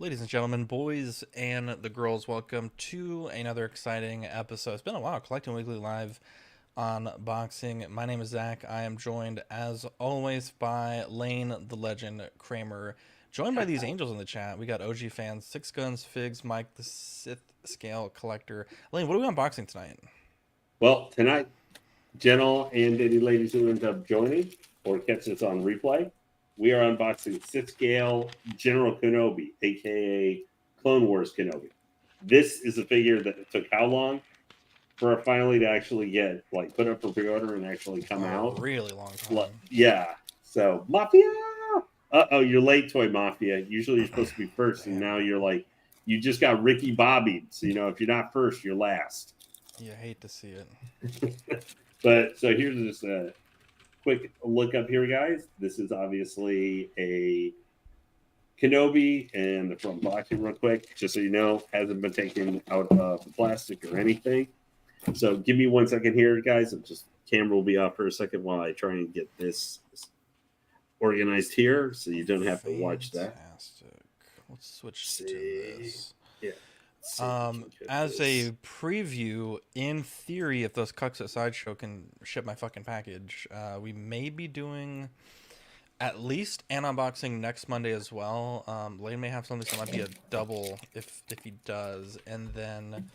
Ladies and gentlemen, boys and the girls, welcome to another exciting episode. It's been a while, Collecting Weekly Live on boxing. My name is Zach. I am joined, as always, by Lane, the legend, Kramer. Joined by these angels in the chat. We got OG fans, Six Guns, Figs, Mike, the Sith Scale Collector. Lane, what are we unboxing tonight? Well, tonight, gentle and any ladies who end up joining or catch this on replay, we are unboxing Sith-Scale General Kenobi, aka Clone Wars Kenobi. This is a figure that took how long for it finally to actually get put up for pre-order and actually come out? Really long time. Yeah. So Mafia. You're late, Toy Mafia. Usually you're supposed to be first, and now you just got Ricky Bobby. So if you're not first, you're last. You hate to see it. But so here's just a quick look up here, guys. This is obviously a Kenobi, and the front boxing real quick, just so you know, hasn't been taken out of the plastic or anything. So give me 1 second here, guys. Camera will be off for a second while I try and get this organized here, so you don't have to watch that. Fantastic. Let's switch to this. Yeah. As a preview, in theory, if those cucks at Sideshow can ship my fucking package, we may be doing at least an unboxing next Monday as well. Lane may have something, so it might be a double if he does, and then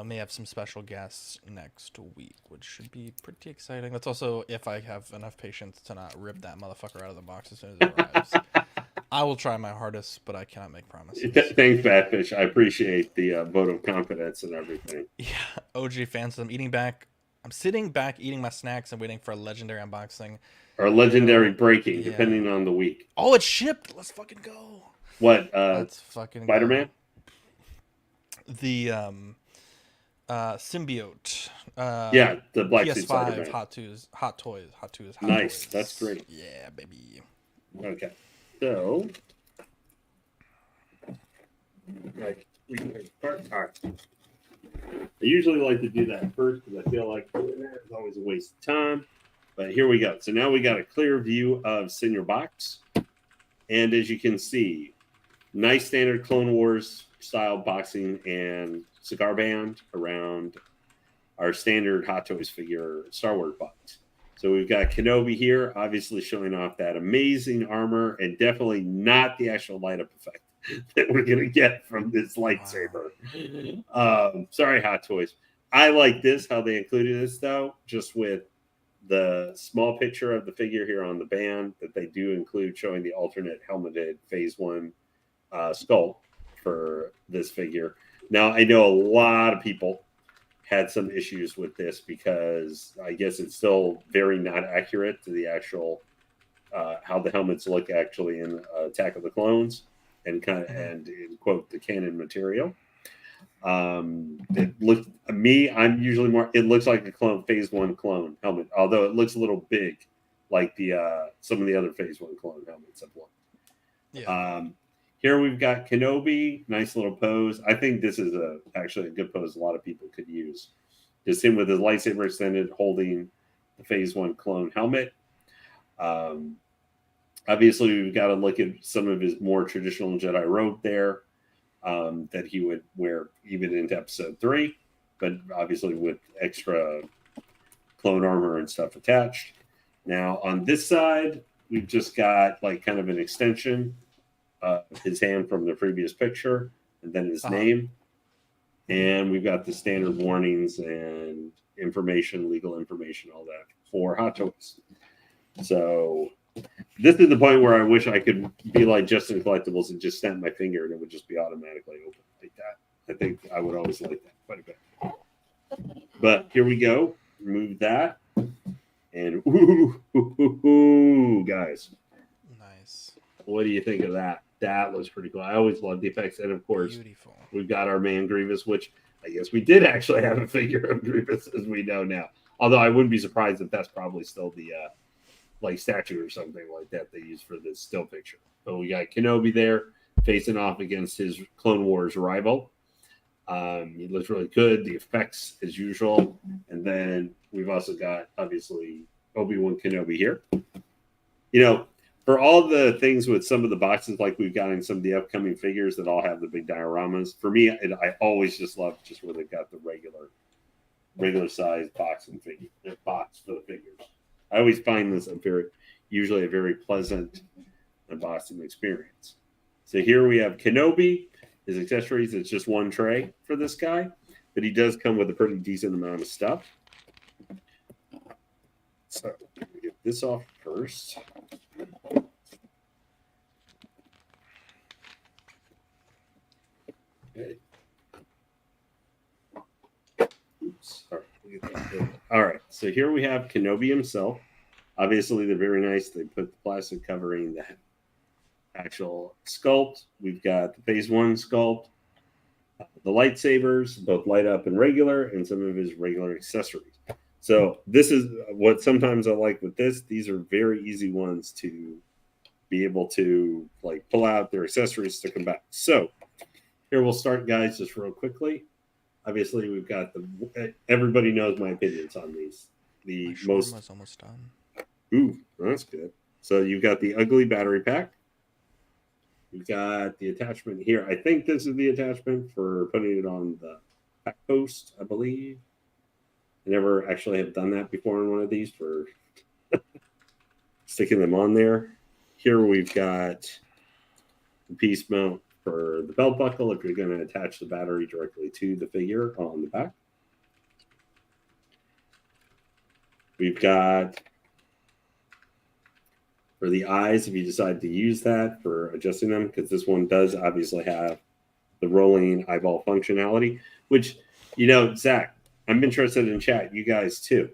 may have some special guests next week, which should be pretty exciting. That's also if I have enough patience to not rip that motherfucker out of the box as soon as it arrives. I will try my hardest, but I cannot make promises. Thanks, Batfish. I appreciate the vote of confidence and everything. Yeah, OG fans. I'm sitting back eating my snacks and waiting for a legendary unboxing. Or legendary breaking, depending on the week. Oh, it's shipped. Let's fucking go. What? Let's fucking Spider-Man? Go. The symbiote. Yeah, the Black Suit Spider-Man. Hot Toys. Nice. That's great. Yeah, baby. Okay. So, we can start. All right. I usually like to do that first because I feel like it's always a waste of time. But here we go. So now we got a clear view of Senior Box. And as you can see, nice standard Clone Wars style boxing and cigar band around our standard Hot Toys figure Star Wars box. So we've got Kenobi here, obviously showing off that amazing armor and definitely not the actual light up effect that we're going to get from this lightsaber. Sorry, Hot Toys. I like this, how they included this, though, just with the small picture of the figure here on the band that they do include showing the alternate helmeted Phase 1 skull for this figure. Now, I know a lot of people had some issues with this because I guess it's still very not accurate to the actual how the helmets look actually in Attack of the Clones and and in quote the canon material. It looked I'm usually more. It looks like a Phase 1 clone helmet, although it looks a little big, like the some of the other Phase 1 clone helmets have looked. Yeah. Here we've got Kenobi, nice little pose. I think this is actually a good pose a lot of people could use. Just him with his lightsaber extended, holding the Phase 1 clone helmet. Obviously, we've got to look at some of his more traditional Jedi robe there that he would wear even into Episode 3, but obviously with extra clone armor and stuff attached. Now, on this side, we've just got kind of an extension his hand from the previous picture, and then his name. And we've got the standard warnings and information, legal information, all that for Hot Toys. So this is the point where I wish I could be like Justin Collectibles and just snap my finger and it would just be automatically open like that. I think I would always like that quite a bit. But here we go. Remove that. And ooh, guys. Nice. What do you think of that? That was pretty cool. I always love the effects. And of course, beautiful. We've got our man Grievous, which I guess we did actually have a figure of Grievous as we know now. Although I wouldn't be surprised if that's probably still the statue or something like that they use for this still picture. But we got Kenobi there facing off against his Clone Wars rival. He looks really good. The effects as usual. And then we've also got, obviously, Obi-Wan Kenobi here. for all the things with some of the boxes, like we've got in some of the upcoming figures that all have the big dioramas. For me, I always just love just where they've got the regular size box and figure box for the figures. I always find this usually a very pleasant unboxing experience. So here we have Kenobi. His accessories, it's just one tray for this guy, but he does come with a pretty decent amount of stuff. So get this off first. Okay. Oops. All right. So here we have Kenobi himself. Obviously, they're very nice. They put the plastic covering the actual sculpt. We've got the phase 1 sculpt, the lightsabers, both light up and regular, and some of his regular accessories. So this is what sometimes I like with this. These are very easy ones to be able to like pull out their accessories, stick them back. So here we'll start, guys, just real quickly. Obviously, we've got everybody knows my opinions on these. The most almost done. Ooh, that's good. So you've got the ugly battery pack. You've got the attachment here. I think this is the attachment for putting it on the back post, I believe. I never actually have done that before on one of these for sticking them on there. Here we've got the piece mount for the belt buckle if you're going to attach the battery directly to the figure on the back. We've got for the eyes, if you decide to use that for adjusting them, because this one does obviously have the rolling eyeball functionality, which, Zach, I'm interested in chat, you guys too.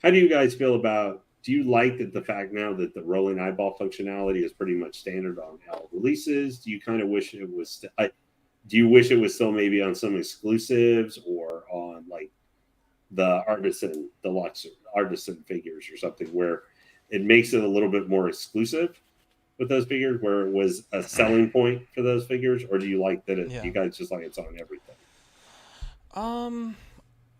How do you guys feel about, do you like the fact now that the rolling eyeball functionality is pretty much standard on all releases? Do you kind of wish it was, do you wish it was still maybe on some exclusives or on like the artisan deluxe artisan figures or something where it makes it a little bit more exclusive with those figures, where it was a selling point for those figures? Or do you like that you guys just like it's on everything?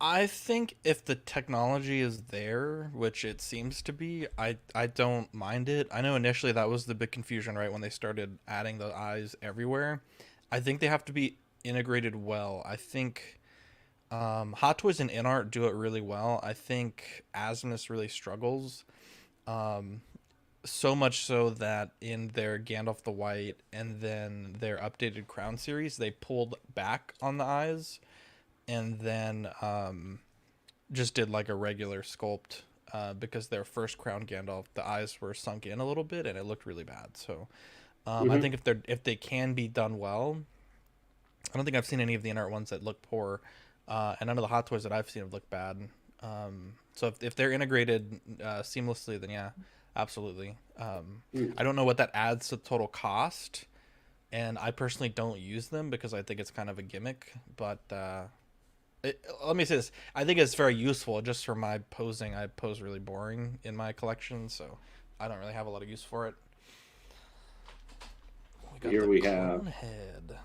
I think if the technology is there, which it seems to be, I don't mind it. I know initially that was the big confusion, right, when they started adding the eyes everywhere. I think they have to be integrated well. I think Hot Toys and InArt do it really well. I think Asmus really struggles. So much so that in their Gandalf the White and then their updated Crown series, they pulled back on the eyes and then just did like a regular sculpt because their first Crown Gandalf, the eyes were sunk in a little bit and it looked really bad. So I think if they can be done well, I don't think I've seen any of the InArt ones that look poor, and none of the Hot Toys that I've seen have looked bad. So if they're integrated seamlessly, then yeah, absolutely. I don't know what that adds to the total cost, and I personally don't use them because I think it's kind of a gimmick. But let me say this: I think it's very useful just for my posing. I pose really boring in my collection, so I don't really have a lot of use for it. Here we have head.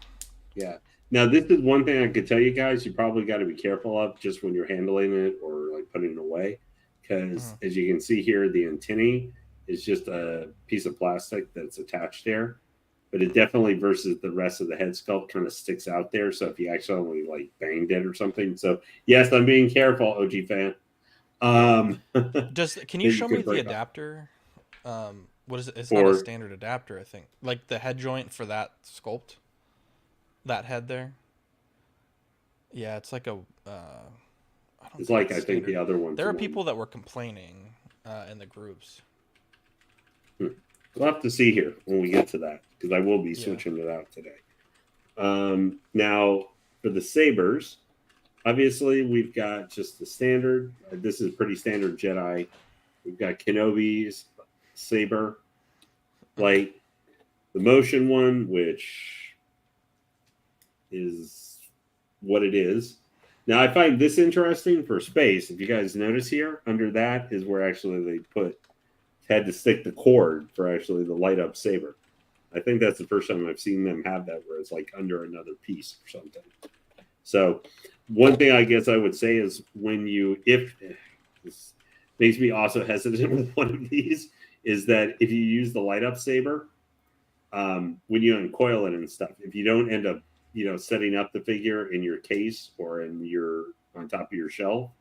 Yeah. Now, this is one thing I could tell you guys you probably got to be careful of just when you're handling it or like putting it away. Because as you can see here, the antennae is just a piece of plastic that's attached there. But it definitely, versus the rest of the head sculpt, kind of sticks out there. So if you accidentally like banged it or something. So, yes, I'm being careful, OG fan. Can you show me the adapter? What is it? It's not a standard adapter, I think. Like the head joint for that sculpt. That head there. Yeah, it's like a. It's like I think the other one. There are people that were complaining in the groups. We'll have to see here when we get to that because I will be switching it out today. Now for the sabers, obviously we've got just the standard. This is pretty standard Jedi. We've got Kenobi's saber, like the motion one, which is what it is. Now, I find this interesting for space. If you guys notice here, under that is where actually they had to stick the cord for actually the light up saber. I think that's the first time I've seen them have that where it's like under another piece or something. So one thing I guess I would say is if makes me also hesitant with one of these is that if you use the light up saber, when you uncoil it and stuff, if you don't end up, setting up the figure in your case or on top of your shelf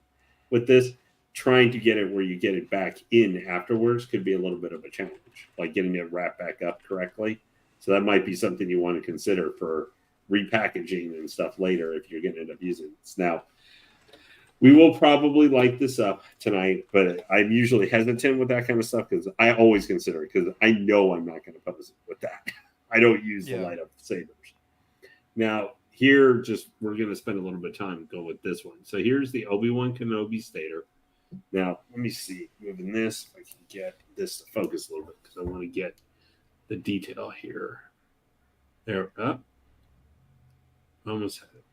with this, trying to get it where you get it back in afterwards could be a little bit of a challenge, like getting it wrapped back up correctly. So that might be something you want to consider for repackaging and stuff later if you're going to end up using this. Now, we will probably light this up tonight, but I'm usually hesitant with that kind of stuff because I always consider it because I know I'm not going to pose it with that. I don't use the light up sabers. Now, here, we're going to spend a little bit of time and go with this one. So here's the Obi-Wan Kenobi stator. Now, let me see. Moving this, if I can get this to focus a little bit because I want to get the detail here. There, up. Almost had it.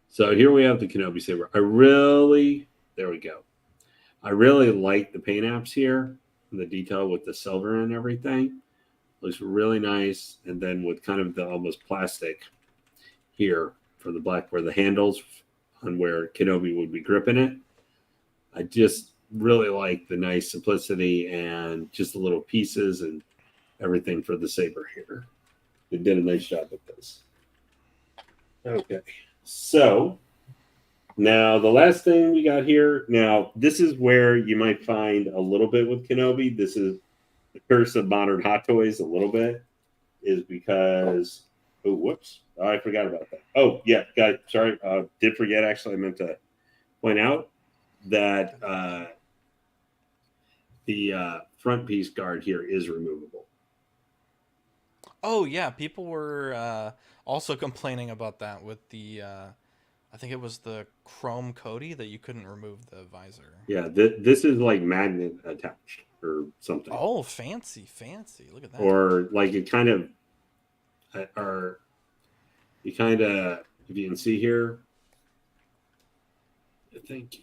So here we have the Kenobi saber. There we go. I really like the paint apps here, the detail with the silver and everything. Looks really nice. And then with kind of the almost plastic here for the black, where the handles on where Kenobi would be gripping it. I just really like the nice simplicity and just the little pieces and everything for the saber here. They did a nice job with this. Okay. So now the last thing we got here. Now, this is where you might find a little bit with Kenobi. This is the curse of modern Hot Toys a little bit, is because, I forgot about that. Oh, yeah, guys, sorry. Did forget, actually. I meant to point out that the front piece guard here is removable. Oh, yeah. People were also complaining about that with the, I think it was the Chrome Cody that you couldn't remove the visor. Yeah, this is like magnet attached or something. Oh, fancy. Look at that. Or like it kind of, if you can see here, I think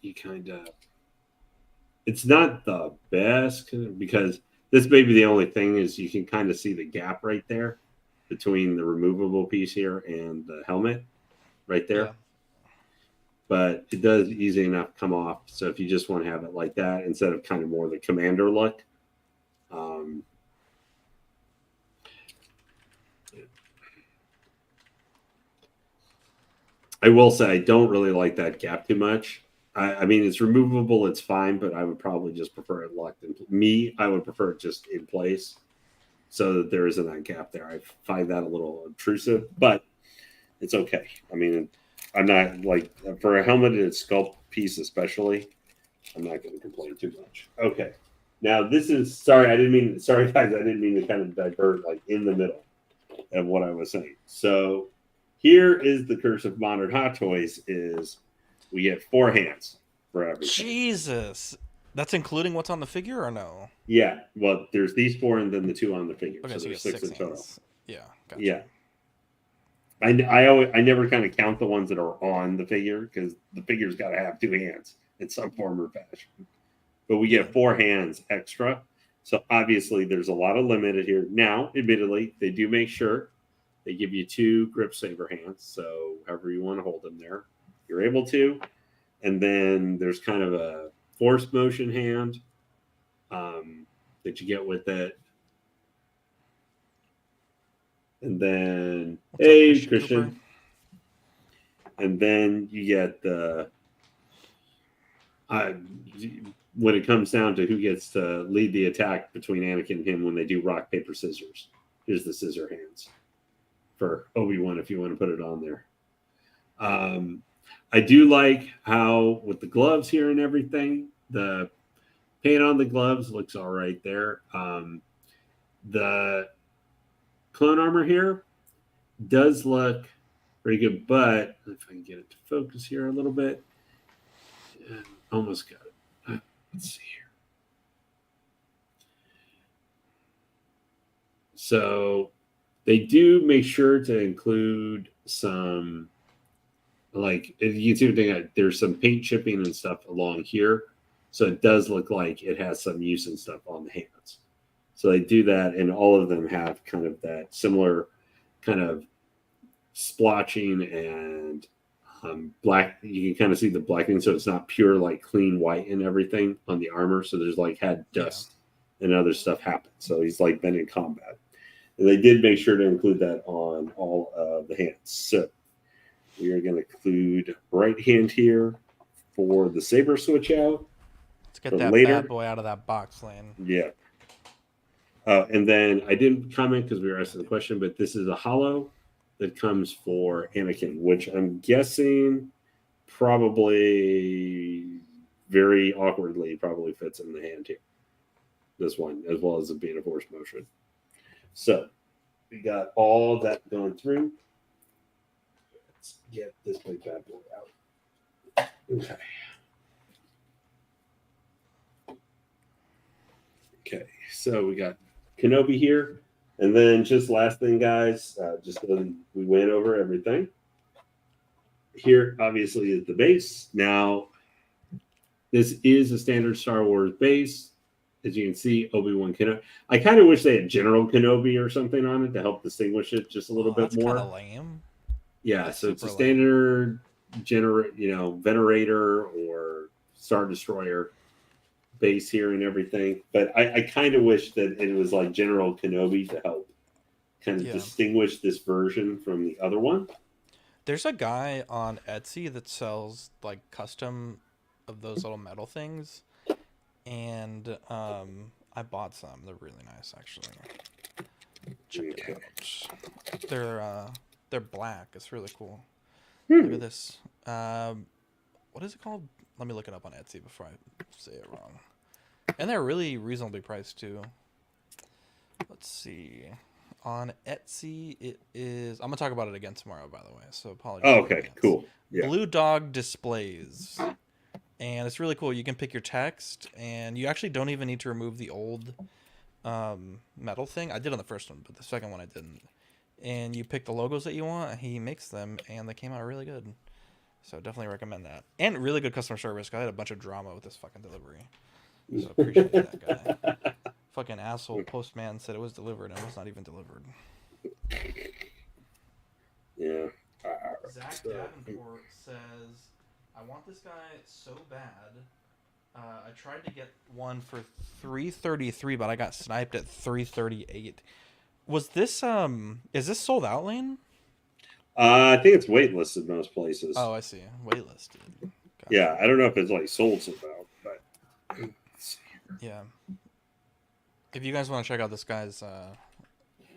you kind of, it's not the best because this may be the only thing is you can kind of see the gap right there between the removable piece here and the helmet right there. Yeah. But it does easy enough come off. So if you just want to have it like that instead of kind of more the commander look, I will say I don't really like that gap too much. I mean, it's removable, it's fine, but I would probably just prefer it locked in. I would prefer it just in place so that there isn't that gap there. I find that a little intrusive, but it's okay. I mean, I'm not like, for a helmeted sculpt piece especially, I'm not going to complain too much. Okay. Now this is, sorry guys, I didn't mean to kind of divert like in the middle of what I was saying. So here is the curse of modern Hot Toys is we get 4 hands for everything. Jesus. That's including what's on the figure or no? Yeah. Well, there's these 4 and then the 2 on the figure. Okay, so there's 6 in total. Yeah. Gotcha. Yeah. I never kind of count the ones that are on the figure because the figure's got to have 2 hands in some form or fashion. But we get 4 hands extra. So obviously there's a lot of limited here. Now, admittedly, they do make sure they give you 2 grip saber hands. So however you want to hold them there, you're able to. And then there's kind of a force motion hand that you get with it. And then, hey, Christian. And then you get the, when it comes down to who gets to lead the attack between Anakin and him when they do rock, paper, scissors. Here's the scissor hands for Obi-Wan if you want to put it on there. I do like how with the gloves here and everything, the paint on the gloves looks all right there. The clone armor here does look pretty good, but if I can get it to focus here a little bit, almost got it. Let's see here. So they do make sure to include some, like, you can see what they got. There's some paint chipping and stuff along here. So it does look like it has some use and stuff on the hands. So they do that, and all of them have kind of that similar kind of splotching and black. You can kind of see the blackening, so it's not pure like clean white and everything on the armor. So there's like had Yeah. dust and other stuff happen. So he's like been in combat. And they did make sure to include that on all of the hands. So we are going to include right hand here for the saber switch out. Let's get For that later. bad boy out of that box, Lane. Yeah. And then I didn't comment because we were asking the question, but this is a hollow that comes for Anakin, which I'm guessing probably very awkwardly probably fits in the hand here. This one, as well as it being a force motion. So we got all that going through. Let's get this big bad boy out. Okay. Okay, so we got Kenobi here. And then just last thing, guys, just so we went over everything. Here, obviously, is the base. Now, this is a standard Star Wars base. As you can see, Obi-Wan Kenobi. I kind of wish they had General Kenobi or something on it to help distinguish it just a little bit that's more. Kind of lame. Yeah, That's so it's a super standard Venerator or Star Destroyer base here and everything. But I kind of wish that it was like General Kenobi to help kind of distinguish this version from the other one. There's a guy on Etsy that sells like custom of those little metal things, and I bought some. They're really nice, actually. Check it out. They're black. It's really cool. Look at this. What is it called? Let me look it up on Etsy before I say it wrong. And they're really reasonably priced too. Let's see. On Etsy, it is. I'm gonna talk about it again tomorrow, by the way. So apologies. Oh, okay, cool. Yeah. Blue Dog Displays, and it's really cool. You can pick your text, and you actually don't even need to remove the old metal thing. I did on the first one, but the second one I didn't. And you pick the logos that you want. He makes them, and they came out really good. So definitely recommend that. And really good customer service. I had a bunch of drama with this fucking delivery. So appreciate that guy. Fucking asshole postman said it was delivered and it was not even delivered. Yeah. Zach Davenport says, I want this guy so bad. I tried to get one for $333, but I got sniped at $338. Was this is this sold out, Lane? I think it's waitlisted most places. Oh, I see. Waitlisted. Gotcha. Yeah, I don't know if it's like sold out, but yeah. If you guys want to check out this guy's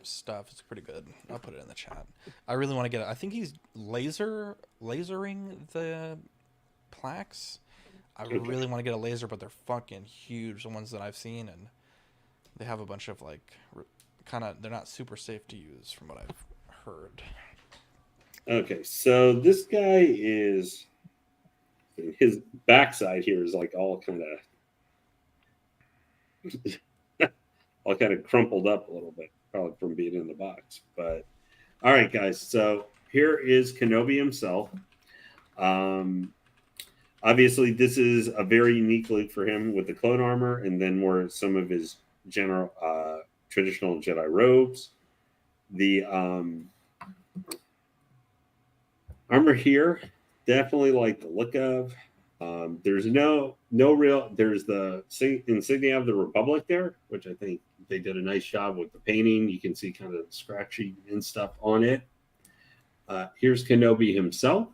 stuff, it's pretty good. I'll put it in the chat. I really want to get it. I think he's lasering the plaques. I really want to get a laser, but they're fucking huge. The ones that I've seen, and they have a bunch of like they're not super safe to use from what I've heard. Okay, so this guy is, his backside here is like all kind of crumpled up a little bit, probably from being in the box. But all right, guys, so here is Kenobi himself. Obviously, this is a very unique look for him with the clone armor, and then more some of his traditional Jedi robes. The armor here, definitely like the look of. There's no real. There's the insignia of the Republic there, which I think they did a nice job with the painting. You can see kind of the scratchy and stuff on it. Here's Kenobi himself.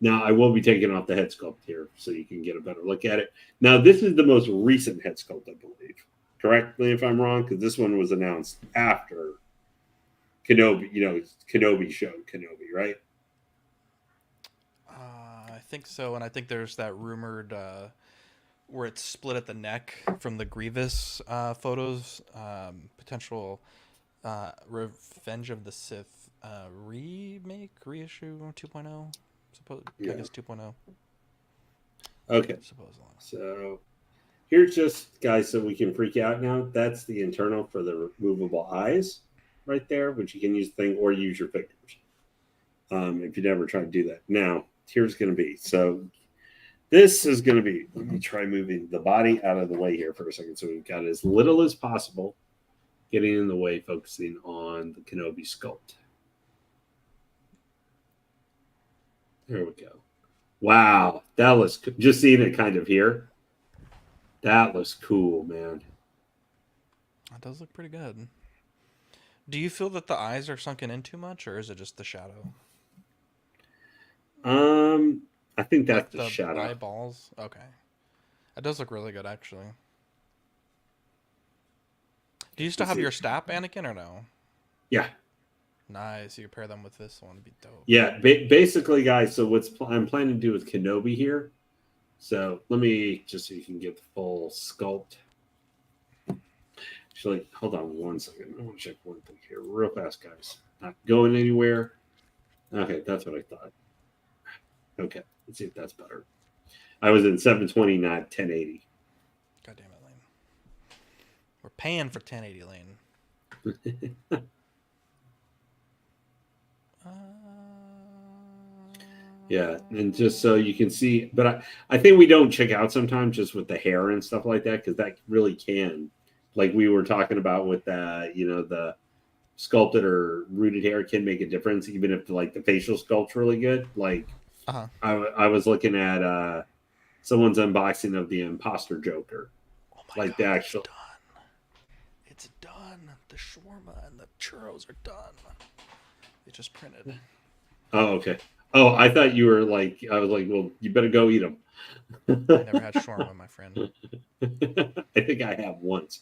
Now, I will be taking off the head sculpt here so you can get a better look at it. Now, this is the most recent head sculpt, I believe. Correct me if I'm wrong, because this one was announced after Kenobi, Kenobi showed Kenobi, right? I think so, and I think there's that rumored where it's split at the neck from the Grievous photos. Potential Revenge of the Sith reissue 2.0. I guess 2.0. Okay. Supposedly. So here's just, guys, so we can freak out now. That's the internal for the removable eyes right there, which you can use the thing or use your fingers if you never tried to do that. Now, here's going to be. So This is going to be, let me try moving the body out of the way here for a second. So we've got as little as possible getting in the way, focusing on the Kenobi sculpt. There we go. Wow. That looks, just seeing it kind of here. That looks cool, man. That does look pretty good. Do you feel that the eyes are sunken in too much, or is it just the shadow? I think that's Like the the shadow. eyeballs? Okay. That does look really good, actually. Do you still have your Stap, Anakin, or no? Yeah. Nice. You pair them with this one. It'd be dope. Yeah. Basically, guys, so what's I'm planning to do with Kenobi here. So let me just so you can get the full sculpt. Actually, hold on one second. I want to check one thing here real fast, guys. Not going anywhere. Okay, that's what I thought. Okay, let's see if that's better. I was in 720, not 1080. God damn it, Lane. We're paying for 1080, Lane. Yeah, and just so you can see, but I think we don't check out sometimes just with the hair and stuff like that because that really can, like we were talking about with the sculpted or rooted hair can make a difference even if like the facial sculpt's really good. Like I was looking at someone's unboxing of the Imposter Joker, oh my like God, the actual. It's done. The shawarma and the churros are done. They just printed. Oh, okay. Oh, I thought you were like, I was like, well, you better go eat them. I never had shawarma, my friend. I think I have once,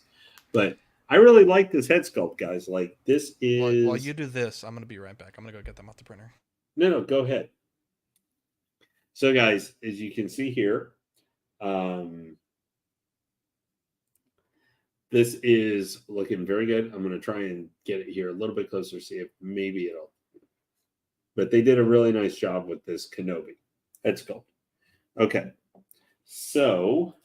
but I really like this head sculpt, guys. Like this is. While you do this, I'm gonna be right back. I'm gonna go get them off the printer. No, go ahead. So, guys, as you can see here, this is looking very good. I'm going to try and get it here a little bit closer, see if maybe it'll. But they did a really nice job with this Kenobi head sculpt. Okay, so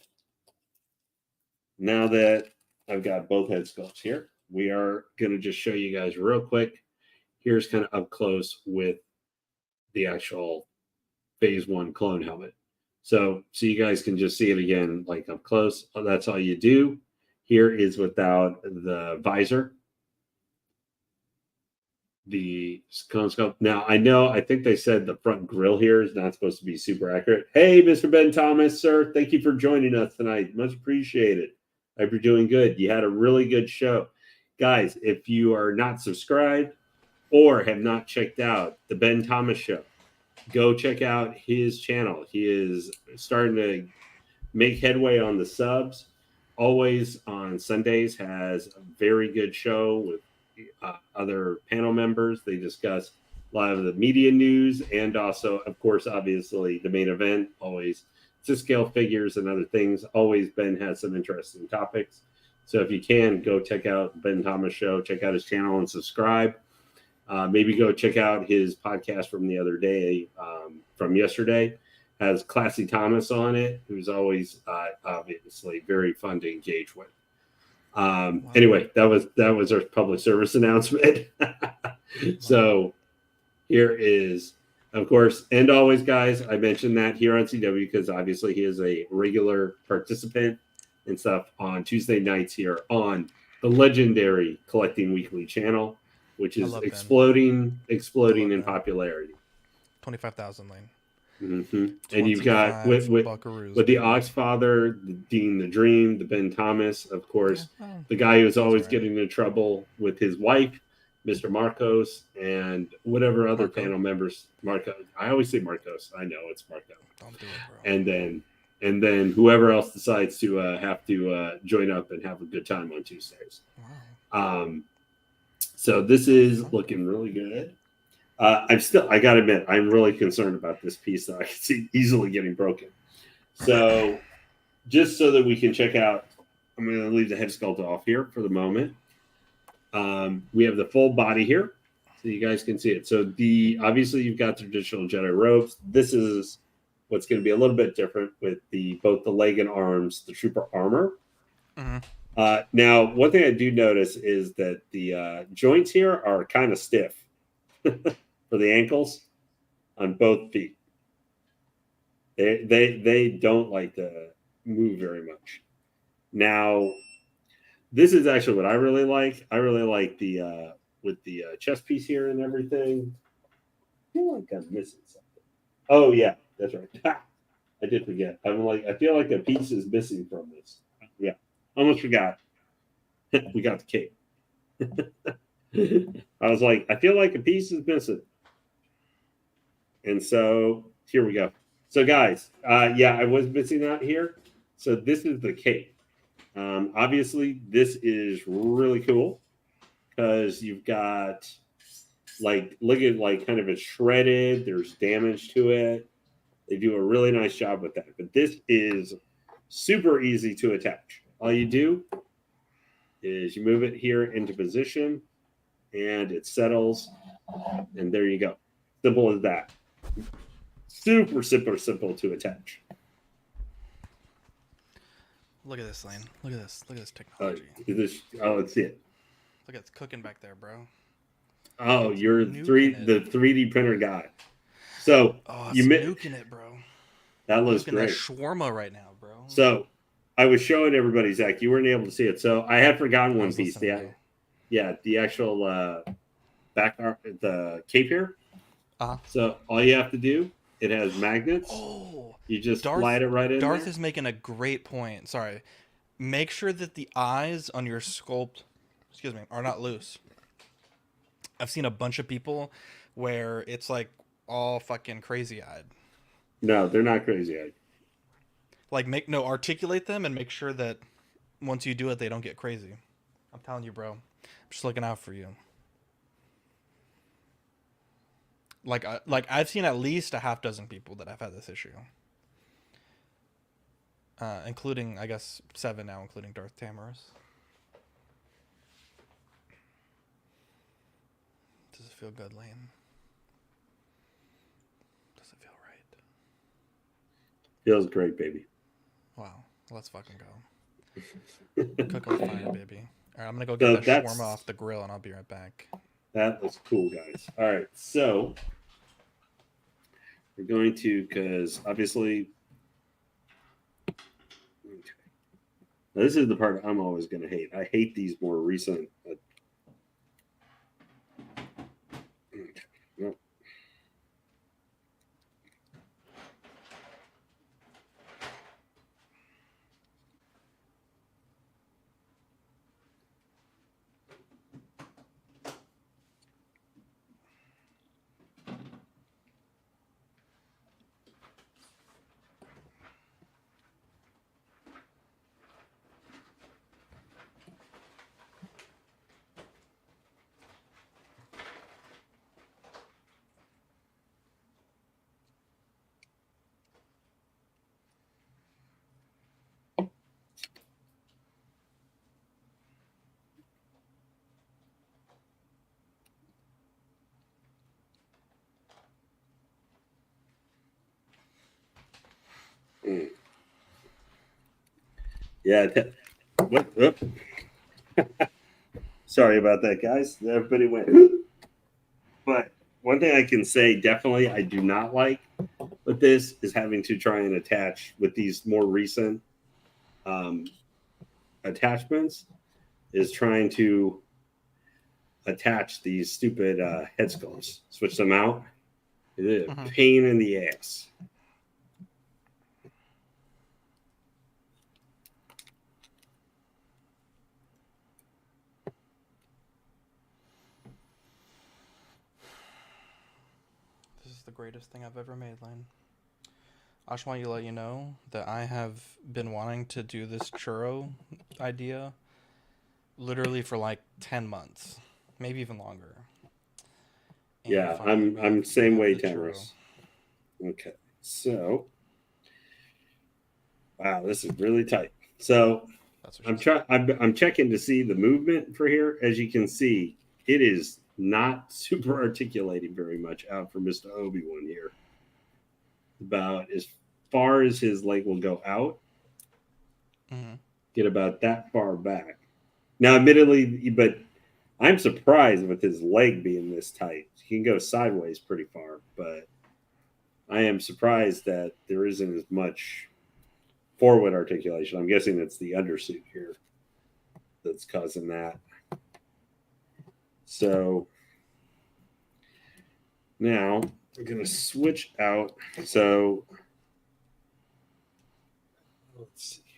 now that I've got both head sculpts here, we are going to just show you guys real quick. Here's kind of up close with the actual Phase 1 clone helmet. So you guys can just see it again, like up close. That's all you do. Here is without the visor. The cone scope. Now, I think they said the front grill here is not supposed to be super accurate. Hey, Mr. Ben Thomas, sir. Thank you for joining us tonight. Much appreciated. I hope you're doing good. You had a really good show. Guys, if you are not subscribed or have not checked out the Ben Thomas Show, go check out his channel. He is starting to make headway on the subs. Always on Sundays has a very good show with other panel members. They discuss a lot of the media news and also, of course, obviously the main event. Always to scale figures and other things. Always Ben has some interesting topics. So if you can, go check out Ben Thomas Show. Check out his channel and subscribe. Maybe go check out his podcast from the other day, from yesterday. Has Classy Thomas on it, who's always obviously very fun to engage with. Wow. Anyway, that was our public service announcement. So here is, of course, and always, guys, I mentioned that here on CW because obviously he is a regular participant and stuff on Tuesday nights here on the legendary Collecting Weekly channel, which is exploding in popularity. 25,000 Lane. Mm-hmm. And you've got with the Oxfather, the Dean the Dream, the Ben Thomas, of course, the guy who's always getting into trouble with his wife, Mr. Marcos, and whatever other panel members. Marco, I always say Marcos. I know it's Marco. Don't do it, bro. And then whoever else decides to have to join up and have a good time on Tuesdays. Wow. So this is looking really good. I gotta admit, I'm really concerned about this piece that I can see easily getting broken. So just so that we can check out, I'm going to leave the head sculpt off here for the moment. We have the full body here, so you guys can see it. So obviously you've got traditional Jedi robes. This is what's going to be a little bit different with both the leg and arms, the trooper armor. Mm-hmm. Now, one thing I do notice is that the joints here are kind of stiff for the ankles on both feet. They don't like to move very much. Now, this is actually what I really like. I really like the with the chest piece here and everything. I feel like I'm missing something. Oh yeah, that's right. I did forget. I'm like, I feel like a piece is missing from this. Yeah, almost forgot. We got the cape. I was like, I feel like a piece is missing. And so here we go. So guys, yeah, I was missing out here. So this is the cape. Obviously, this is really cool because you've got like look at like kind of it's shredded. There's damage to it. They do a really nice job with that. But this is super easy to attach. All you do is you move it here into position, and it settles, and there you go. Simple as that. Super, super simple to attach. Look at this, Lane. Look at this. Look at this technology. Let's see it. Look at it's cooking back there, bro. Oh, It's you're the 3D printer guy. So it's nuking it, bro. That looks great. That shawarma right now, bro. So I was showing everybody, Zach. You weren't able to see it, so I had forgotten one piece. The actual the cape here. So all you have to do, it has magnets. Oh, you just slide it right in. Darth is making a great point. Sorry, make sure that the eyes on your sculpt, are not loose. I've seen a bunch of people where it's like all fucking crazy eyed. No, they're not crazy eyed. Like articulate them and make sure that once you do it, they don't get crazy. I'm telling you, bro. I'm just looking out for you. Like I've seen at least a half dozen people that have had this issue, including I guess 7 now, including Darth Tamaris. Does it feel good, Lane? Does it feel right? Feels great, baby. Wow, let's fucking go. Cook on fire, baby. All right, I'm gonna go get that shawarma off the grill, and I'll be right back. That was cool, guys. All right, so we're going to, because obviously, now, this is the part I'm always going to hate. I hate these more recent. No. Yeah. What? Sorry about that, guys. Everybody went. But one thing I can say definitely I do not like with this is having to try and attach with these more recent attachments is trying to attach these stupid head sculpts, switch them out. It is a pain in the ass. This is the greatest thing I've ever made, Lane. I just want to let you know that I have been wanting to do this churro idea literally for like 10 months, maybe even longer. And yeah, I'm same way, Tamaris. Okay, so wow, this is really tight. So I'm checking to see the movement for here. As you can see, it is not super articulating very much out for Mr. Obi-Wan here. About as far as his leg will go out, get about that far back. Now, admittedly, but I'm surprised with his leg being this tight. He can go sideways pretty far, but I am surprised that there isn't as much forward articulation. I'm guessing it's the undersuit here that's causing that. So now we're going to switch out. So let's see here.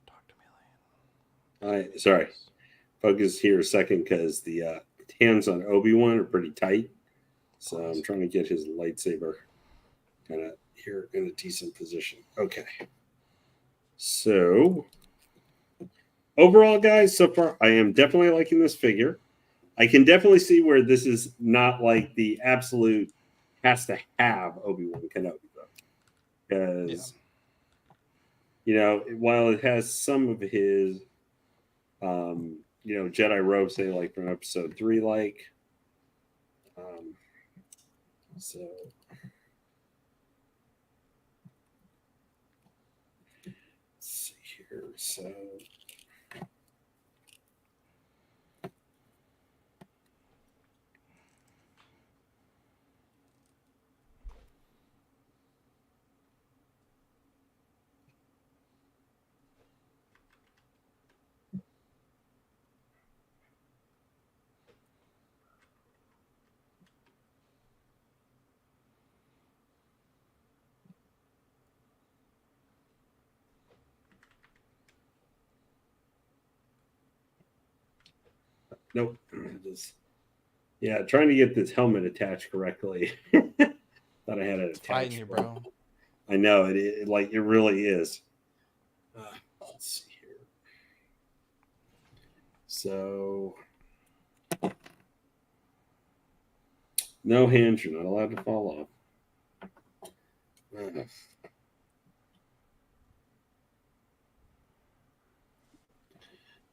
Talk to me, Lane. Sorry, focus here a second because the hands on Obi-Wan are pretty tight. So I'm trying to get his lightsaber kind of here in a decent position. Okay. So overall, guys, so far I am definitely liking this figure. I can definitely see where this is not like the absolute has to have Obi-Wan Kenobi though, because while it has some of his Jedi robes, say like from Episode 3, like so. Let's see here. So nope. Trying to get this helmet attached correctly. Thought I had it attached. Fighting you, bro. I know it really is. Let's see here. So no hands, you're not allowed to fall off.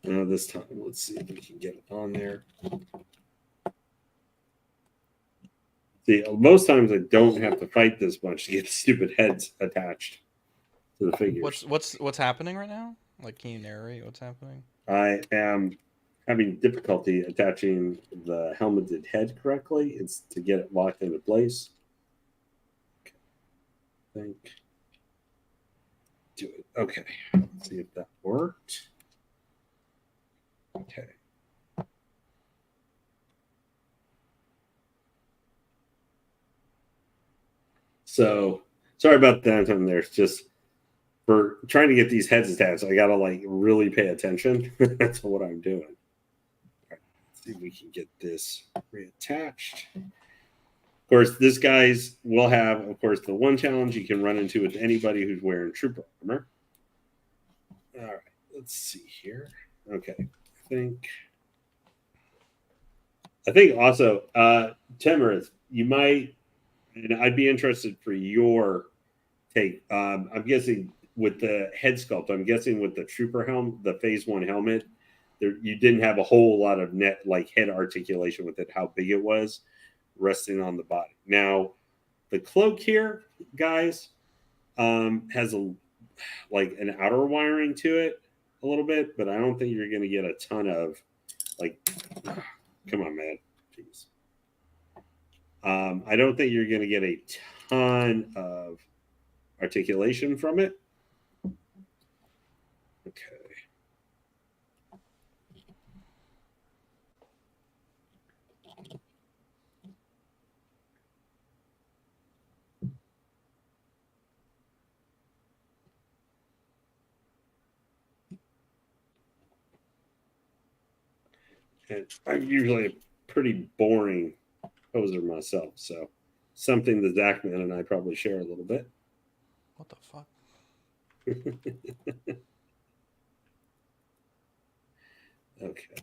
Now this time, let's see if we can get it on there. See, most times I don't have to fight this much to get the stupid heads attached to the figures. What's happening right now? Like, can you narrate what's happening? I am having difficulty attaching the helmeted head correctly. It's to get it locked into place. Okay. I think. Do it. Okay. Let's see if that worked. Okay. So sorry about the downtime there. It's just for trying to get these heads attached, I gotta like really pay attention to what I'm doing. All right, let's see if we can get this reattached. Of course, this guy's will have, of course, the one challenge you can run into with anybody who's wearing trooper armor. All right, let's see here. Okay, I think also, Timorous, you might, and I'd be interested for your take. I'm guessing with the head sculpt, I'm guessing with the trooper helm, the phase 1 helmet, you didn't have a whole lot of net like head articulation with it, how big it was resting on the body. Now, the cloak here, guys, has like an outer wiring to it a little bit, but I don't think you're going to get a ton of like. Come on, man, jeez. I don't think you're going to get a ton of articulation from it. Okay. And I'm usually a pretty boring poser myself, so something that Zachman and I probably share a little bit. What the fuck? Okay.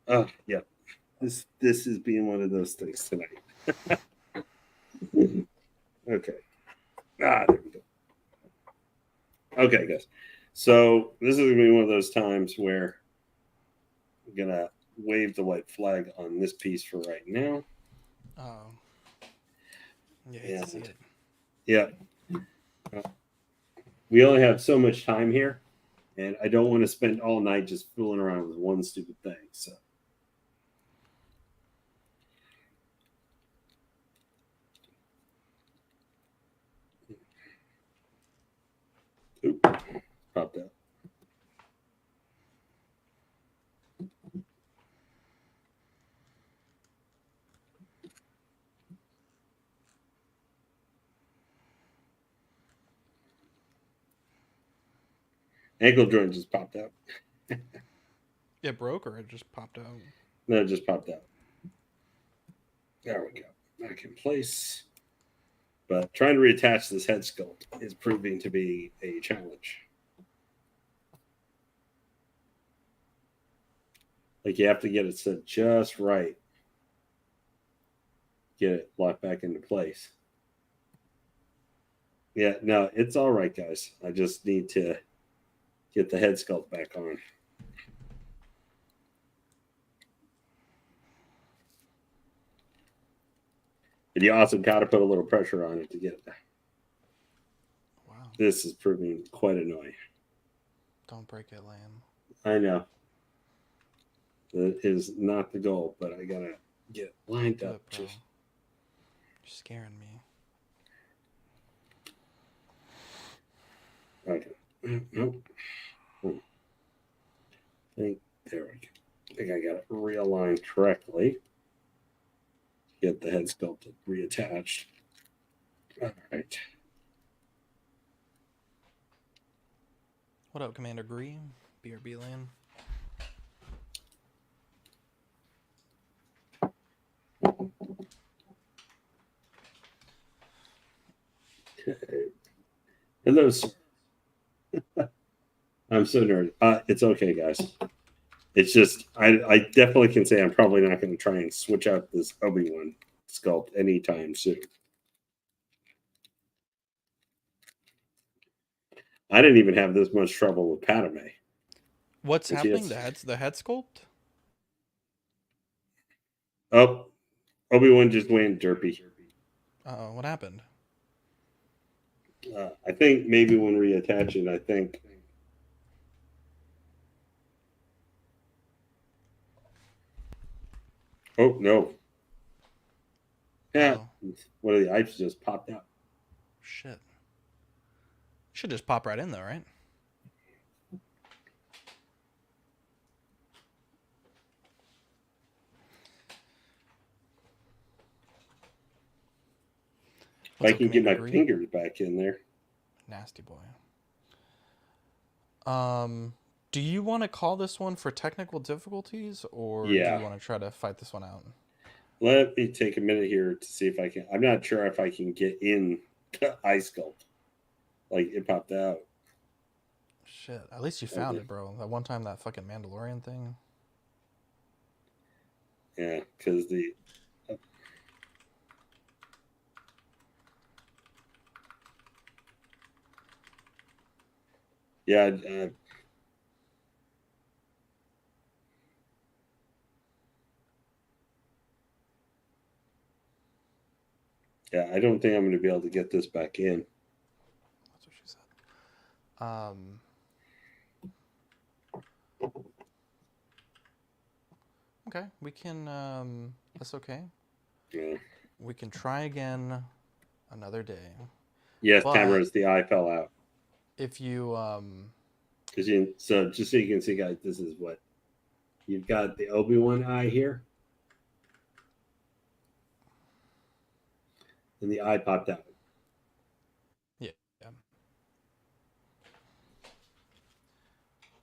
Oh, yeah. This is being one of those things tonight. Okay. There we go. Okay, guys. So this is gonna be one of those times where I'm gonna wave the white flag on this piece for right now. Oh. You hate to see it. Yeah. We only have so much time here, and I don't want to spend all night just fooling around with one stupid thing. So. Oop, popped out. Ankle joint just popped out. It broke or it just popped out? No, it just popped out. There we go. Back in place. But trying to reattach this head sculpt is proving to be a challenge. Like you have to get it set just right. Get it locked back into place. Yeah, no, it's all right, guys. I just need to get the head sculpt back on. And you also got to put a little pressure on it to get it. Wow. This is proving quite annoying. Don't break it, Lamb. I know. That is not the goal, but I got to get lined Do up. it, bro. You're scaring me. Okay. Nope. There we go. I think I got it realigned correctly. Get the head sculpted reattached. All right. What up, Commander Gree? BRB Land. Hello, sir. I'm so nerdy. It's okay, guys. It's just I definitely can say I'm probably not going to try and switch out this Obi-Wan sculpt anytime soon. I didn't even have this much trouble with Padme. What's happening? The head sculpt? Oh, Obi-Wan just went derpy. Uh-oh, what happened? I think maybe when reattaching, I think. Oh no! Yeah, one of the pipes just popped out. Shit. Should just pop right in though, right? If I can get my fingers back in there. Nasty boy. Do you want to call this one for technical difficulties, or do you want to try to fight this one out? Let me take a minute here to see if I can. I'm not sure if I can get in the eye sculpt. Like it popped out. Shit. At least you found it, bro. That one time that fucking Mandalorian thing. Yeah, because the. Yeah. Yeah, I don't think I'm going to be able to get this back in. That's what she said. Okay, we can. That's okay. Yeah. We can try again another day. Yes, cameras. The eye fell out. If you so just so you can see, guys, this is what you've got: the Obi-Wan eye here, and the eye popped out. Yeah.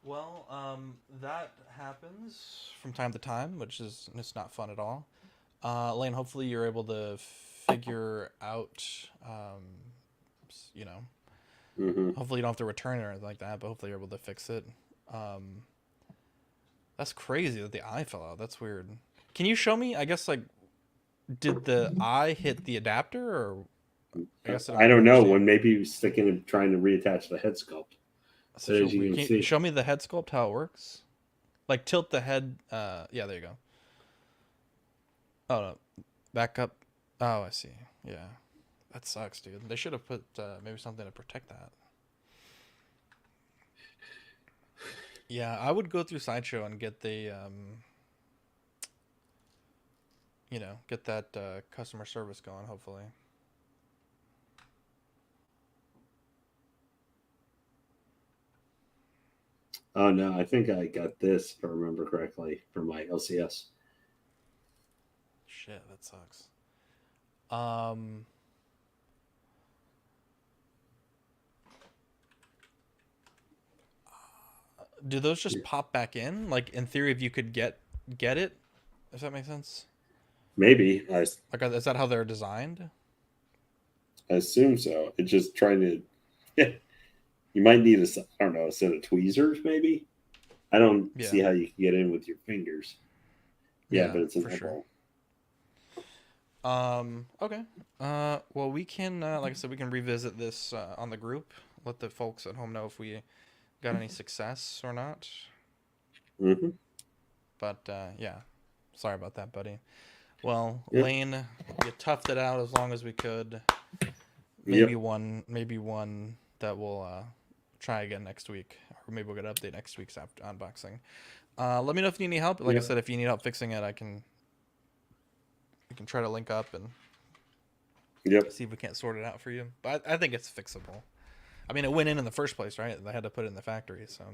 Well, that happens from time to time, which is it's not fun at all. Lane, hopefully you're able to figure out, you know, Mm-hmm. hopefully you don't have to return it or anything like that, but hopefully you're able to fix it. That's crazy that the eye fell out. That's weird. Can you show me? I guess like, did the eye hit the adapter, or I guess I don't I really don't know understand. when maybe he was sticking and trying to reattach the head sculpt. That's But such a as you weird. can Can you see, show me the head sculpt how it works? Like tilt the head. Yeah, there you go. Oh no, back up. Oh, I see. Yeah, that sucks, dude. They should have put maybe something to protect that. Yeah, I would go through Sideshow and get the get that customer service going. Hopefully. oh no, I think I got this, if I remember correctly, for my LCS. Shit, that sucks. Um, do those just pop back in? Like in theory, if you could get it, if that makes sense. Maybe Like, is that how they're designed? I assume so. It's just trying to. Yeah, you might need I don't know, a set of tweezers, maybe. I don't Yeah, see how you can get in with your fingers. Yeah, yeah, but it's an for sure. eyeball. Okay. Well, we can, like I said, we can revisit this on the group. Let the folks at home know if we got any success or not. Mm-hmm. But yeah, sorry about that, buddy. Well, Yep. Lane, you toughed it out as long as we could. Yep. Maybe one that we'll try again next week, or maybe we'll get an update next week's unboxing. Let me know if you need any help. Like I Yep. said, if you need help fixing it, we can try to link up and Yep. see if we can't sort it out for you. But I think it's fixable. I mean, it went in the first place, right? They had to put it in the factory, so.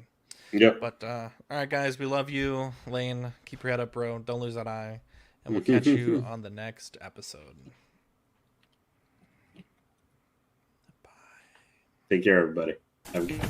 Yep. But all right, guys, we love you, Lane. Keep your head up, bro. Don't lose that eye, and we'll catch you on the next episode. Bye. Take care, everybody. Have a good